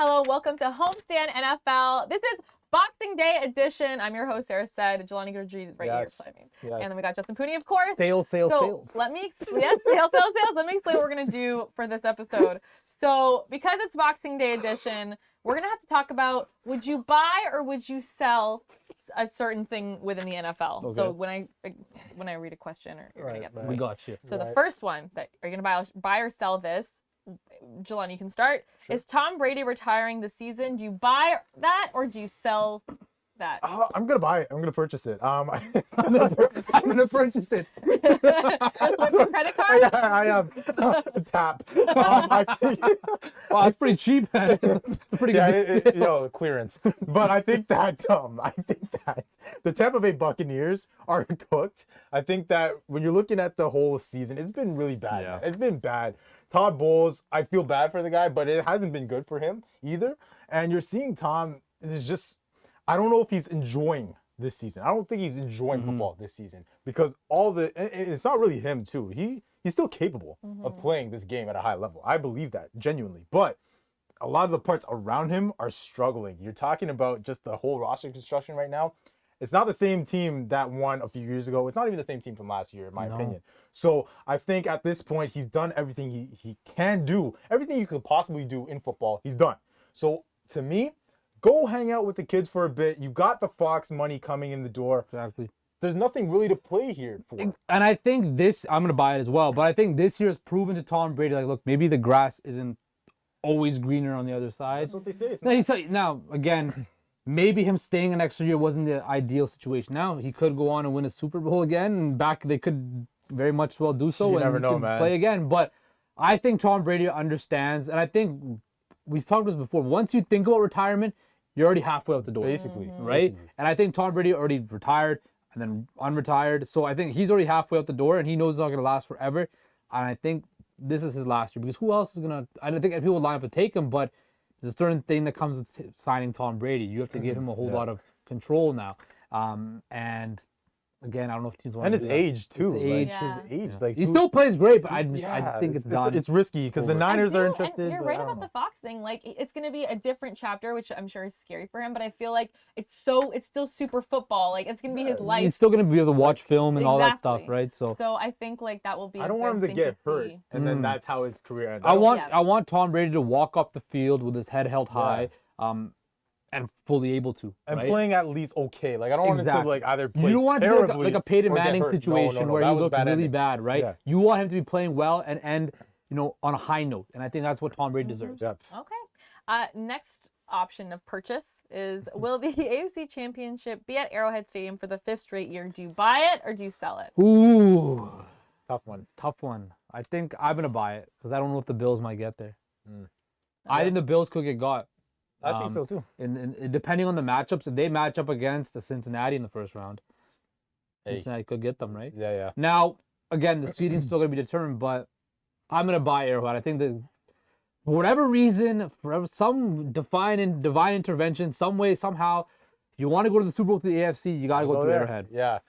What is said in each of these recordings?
Hello, welcome to Homestand NFL. This is Boxing Day edition. I'm your host, Sarah said. Jelani Gurji is right here. Yes. And then we got Justin Pooney, of course. Sales. Let me explain. Yes, sales. Let me explain what we're going to do for this episode. So, because it's Boxing Day edition, we're going to have to talk about, would you buy or would you sell a certain thing within the NFL? Okay. So, when I read a question, you're going to get the We got you. So, the first one, that are you going to buy or sell this? Jelani, you can start. Sure. Is Tom Brady retiring this season? Do you buy that or do you sell that? I'm gonna buy it. I'm gonna purchase it. I'm gonna purchase it. With your credit card? Yeah, I am. Tap. Wow, that's pretty cheap. It's a pretty good clearance. But I think that the Tampa Bay Buccaneers are cooked. I think that when you're looking at the whole season, it's been really bad. Yeah. It's been bad. Todd Bowles, I feel bad for the guy, but it hasn't been good for him either. And you're seeing Tom is just, I don't know if he's enjoying this season. I don't think he's enjoying football this season because it's not really him too. He's still capable of playing this game at a high level. I believe that genuinely, but a lot of the parts around him are struggling. You're talking about just the whole roster construction right now. It's not the same team that won a few years ago. It's not even the same team from last year, in my opinion. So I think at this point, he's done everything he can do. Everything you could possibly do in football, he's done. So to me, go hang out with the kids for a bit. You got the Fox money coming in the door. Exactly. There's nothing really to play here for. And I think I'm going to buy it as well. But I think this year has proven to Tom Brady, like, look, maybe the grass isn't always greener on the other side. That's what they say. Now, again... Maybe him staying an extra year wasn't the ideal situation. Now he could go on and win a Super Bowl again, and they could very much well do so. You never know, man. Play again, but I think Tom Brady understands, and I think we talked about this before. Once you think about retirement, you're already halfway out the door, basically, right? And I think Tom Brady already retired and then unretired, so I think he's already halfway out the door, and he knows it's not going to last forever. And I think this is his last year because who else is gonna? I don't think people would line up to take him, but. There's a certain thing that comes with signing Tom Brady. You have to give him a whole lot of control now. And again, I don't know if teams want to do his that. age too. His age. Like he still plays great, but I think it's done. It's risky because the Niners are interested. And you're right about the Fox thing. Like it's going to be a different chapter, which I'm sure is scary for him. But I feel like it's still super football. Like it's going to be his life. He's still going to be able to watch film and all that stuff, right? So I think like that will be. I don't want him to get hurt, and then that's how his career ends. I want Tom Brady to walk up the field with his head held high. And fully able to. And playing at least okay. Like, I don't want him to, like, either play You don't want terribly to be like a Peyton Manning situation where he looked really bad, right? Yeah. You want him to be playing well and end, on a high note. And I think that's what Tom Brady deserves. Yep. Okay. Next option of purchase is, will the AFC Championship be at Arrowhead Stadium for the 5th straight year? Do you buy it or do you sell it? Ooh. Tough one. I think I'm going to buy it because I don't know if the Bills might get there. I think the Bills could get got. I think so too. And depending on the matchups, if they match up against the Cincinnati in the first round, Cincinnati could get them, right? Yeah. Now, again, the seeding's still going to be determined, but I'm going to buy Arrowhead. I think that for whatever reason, for some divine intervention, some way, somehow, if you want to go to the Super Bowl through the AFC, you got to go through Arrowhead. Yeah.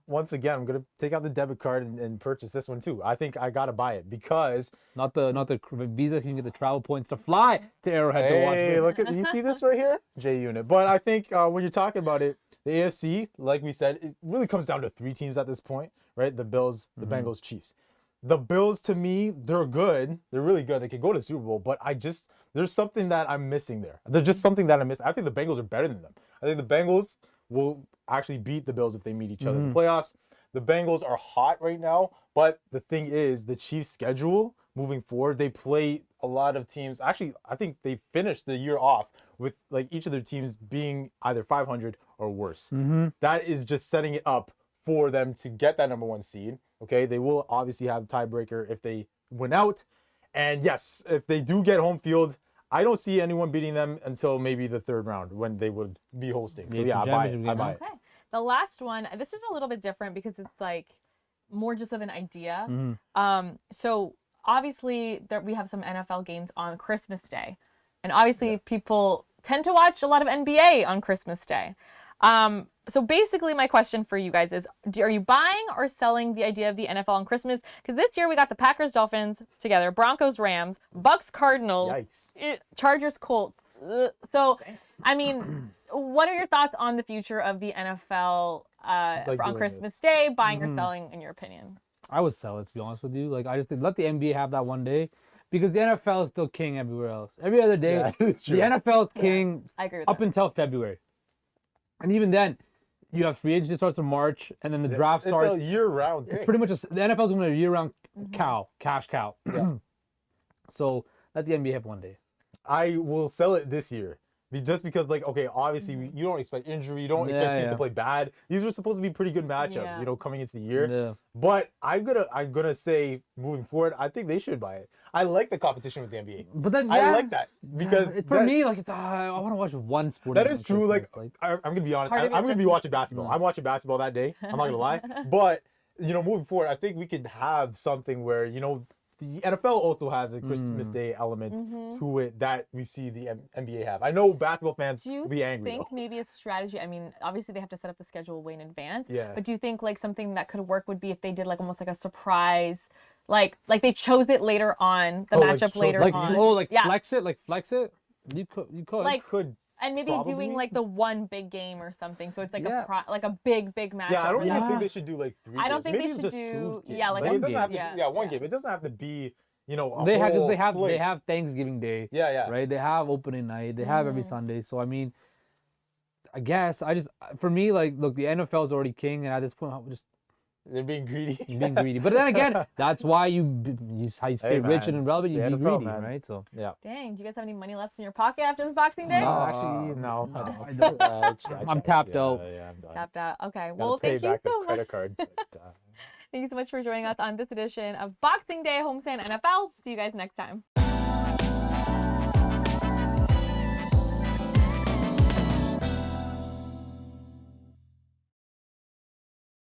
Once again, I'm going to take out the debit card and purchase this one too. I think I got to buy it because not the Visa, you can get the travel points to fly to Arrowhead to watch it. Hey, look at you see this right here? J Unit. But I think when you're talking about it, the AFC, like we said, it really comes down to 3 teams at this point, right? The Bills, the Bengals, Chiefs. The Bills, to me, they're good. They're really good. They could go to the Super Bowl, but there's something that I'm missing there. There's just something that I'm missing. I think the Bengals are better than them. I think the Bengals will actually beat the Bills if they meet each other in the playoffs. The Bengals are hot right now, but the thing is, the Chiefs' schedule moving forward, they play a lot of teams. Actually, I think they finished the year off with like each of their teams being either 500 or worse. That is just setting it up for them to get that number 1 seed. Okay, they will obviously have a tiebreaker if they win out. And yes, if they do get home field, I don't see anyone beating them until maybe the 3rd round when they would be hosting. So yeah, I buy it. Okay. The last one, this is a little bit different because it's like more just of an idea. So obviously we have some NFL games on Christmas Day. And obviously people tend to watch a lot of NBA on Christmas Day. So basically, my question for you guys is: are you buying or selling the idea of the NFL on Christmas? Because this year we got the Packers, Dolphins together, Broncos, Rams, Bucks, Cardinals, Chargers, Colts. So, I mean, what are your thoughts on the future of the NFL on Christmas Day? Buying or selling, in your opinion? I would sell it, to be honest with you. Like, I just think let the NBA have that one day, because the NFL is still king everywhere else. Every other day, the NFL is king I agree with up that. until February, and even then. You have free agency starts in March, and then the draft starts. It's a year-round thing. It's pretty much the NFL's going to be a year-round cash cow. Yeah. So let the NBA have one day. I will sell it this year. Just because, like, okay, obviously you don't expect injury, you don't expect teams to play bad. These were supposed to be pretty good matchups, you know, coming into the year. Yeah. But I'm gonna say moving forward, I think they should buy it. I like the competition with the NBA. But then I like that because for me, like, I want to watch one sport. That is true. Like, I'm gonna be honest. I'm gonna be watching basketball. I'm watching basketball that day. I'm not gonna lie. But you know, moving forward, I think we could have something where, you know, the NFL also has a Christmas Day element to it that we see the NBA have. I know basketball fans will be angry. Do you think maybe a strategy? I mean, obviously they have to set up the schedule way in advance. Yeah. But do you think like something that could work would be if they did like almost like a surprise, like they chose it later on, the matchup later on. Flex it. You could. Like, could. And maybe doing like the one big game or something, so it's like a big matchup. Yeah, I don't even think they should do like 3 games. I don't think maybe they should just do 2 games. like it doesn't have to yeah, be, one game. It doesn't have to be, you know, a they whole they have Thanksgiving Day. Yeah. Right. They have opening night. They have every Sunday. So I mean, I guess for me, like, look, the NFL is already king, and at this point, they're being greedy. But then again, that's why you stay rich and relevant. You be greedy, man. right? So yeah. Dang, do you guys have any money left in your pocket after this Boxing Day? No, actually, no. I don't. I'm tapped out. Yeah, I'm done. Tapped out. Okay. Well, thank you so much. Credit card. Thank you so much for joining us on this edition of Boxing Day Homestand NFL. See you guys next time.